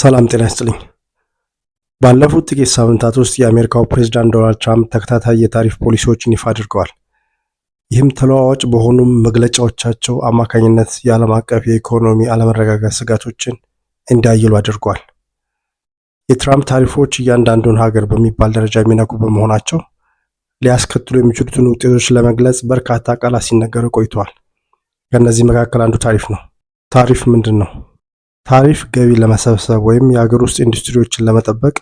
ሰላም ጤና ይስጥልኝ። ባለፉት ጥቂት ሳምንታት ውስጥ የአሜሪካው ፕሬዝዳንት ዶናልድ ትራምፕ ተከታታይ የታሪፍ ፖሊሲዎችን ይፋ አድርገዋል። ይህም ተለዋዋጭ በሆኑ መግለጫዎቻቸው አማካኝነት የዓለም አቀፍ የኢኮኖሚ አለመረጋጋት ስጋቶችን እንዲያይሉ አድርጓል። የትራምፕ ታሪፎች እያንዳንዱን ሀገር በሚባል ደረጃ የሚነኩ በመሆናቸው ሊያስከትሉ የሚችሉትን ውጤቶች ለመግለጽ በርካታ ቃላት ሲነገሩ ቆይተዋል። ከእነዚህ መካከል አንዱ ታሪፍ ነው። ታሪፍ ምንድን ነው? ታሪፍ ገቢ ለመሰብሰብ ወይም የሀገር ውስጥ ኢንዱስትሪዎችን ለመጠበቅ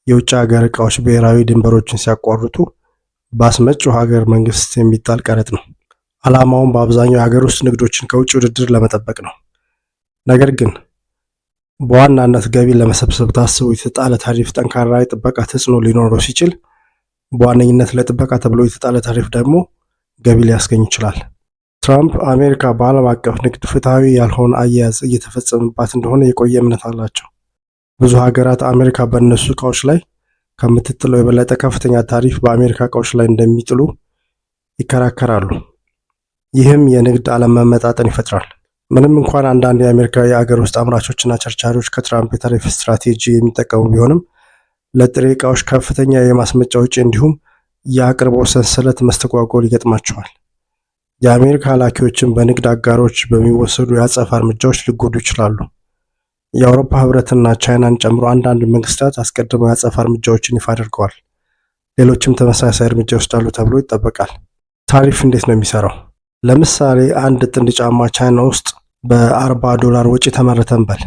የውጭ ሀገር ዕቃዎች ብሔራዊ ድንበሮችን ሲያቋርጡ በአስመጪው ሀገር መንግስት የሚጣል ቀረጥ ነው። ዓላማውም በአብዛኛው የሀገር ውስጥ ንግዶችን ከውጭ ውድድር ለመጠበቅ ነው። ነገር ግን በዋናነት ገቢን ለመሰብሰብ ታስቦ የተጣለ ታሪፍ ጠንካራ የጥበቃ ተጽዕኖ ሊኖረው ሲችል፣ በዋነኝነት ለጥበቃ ተብሎ የተጣለ ታሪፍ ደግሞ ገቢ ሊያስገኝ ይችላል። ትራምፕ አሜሪካ በዓለም አቀፍ ንግድ ፍትሐዊ ያልሆነ አያያዝ እየተፈጸመባት እንደሆነ የቆየ እምነት አላቸው። ብዙ ሀገራት አሜሪካ በእነሱ እቃዎች ላይ ከምትጥለው የበለጠ ከፍተኛ ታሪፍ በአሜሪካ እቃዎች ላይ እንደሚጥሉ ይከራከራሉ። ይህም የንግድ አለመመጣጠን ይፈጥራል። ምንም እንኳን አንዳንድ የአሜሪካ የአገር ውስጥ አምራቾችና ቸርቻሪዎች ከትራምፕ የታሪፍ ስትራቴጂ የሚጠቀሙ ቢሆንም ለጥሬ እቃዎች ከፍተኛ የማስመጫ ወጪ እንዲሁም የአቅርቦት ሰንሰለት መስተጓጎል ይገጥማቸዋል። የአሜሪካ ላኪዎችን በንግድ አጋሮች በሚወሰዱ የአጸፋ እርምጃዎች ሊጎዱ ይችላሉ። የአውሮፓ ህብረትና ቻይናን ጨምሮ አንዳንድ መንግስታት አስቀድመው የአጸፋ እርምጃዎችን ይፋ አድርገዋል። ሌሎችም ተመሳሳይ እርምጃ ይወስዳሉ ተብሎ ይጠበቃል። ታሪፍ እንዴት ነው የሚሰራው? ለምሳሌ አንድ ጥንድ ጫማ ቻይና ውስጥ በ$40 ወጪ ተመረተ እንበል።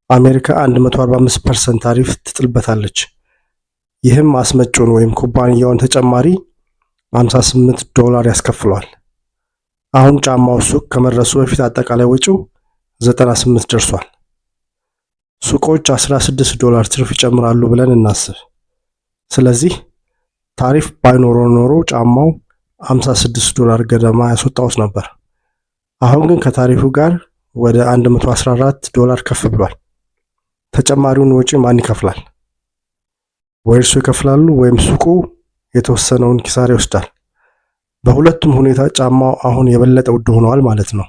አሜሪካ 145% ታሪፍ ትጥልበታለች። ይህም አስመጪውን ወይም ኩባንያውን ተጨማሪ $58 ያስከፍለዋል። አሁን ጫማው ሱቅ ከመድረሱ በፊት አጠቃላይ ወጪው 98 ደርሷል። ሱቆች $16 ትርፍ ይጨምራሉ ብለን እናስብ። ስለዚህ ታሪፍ ባይኖረው ኖሮ ጫማው $56 ገደማ ያስወጣውስ ነበር። አሁን ግን ከታሪፉ ጋር ወደ $114 ከፍ ብሏል። ተጨማሪውን ወጪ ማን ይከፍላል? ወይ እርሱ ይከፍላሉ ወይም ሱቁ የተወሰነውን ኪሳራ ይወስዳል። በሁለቱም ሁኔታ ጫማው አሁን የበለጠ ውድ ሆኗል ማለት ነው።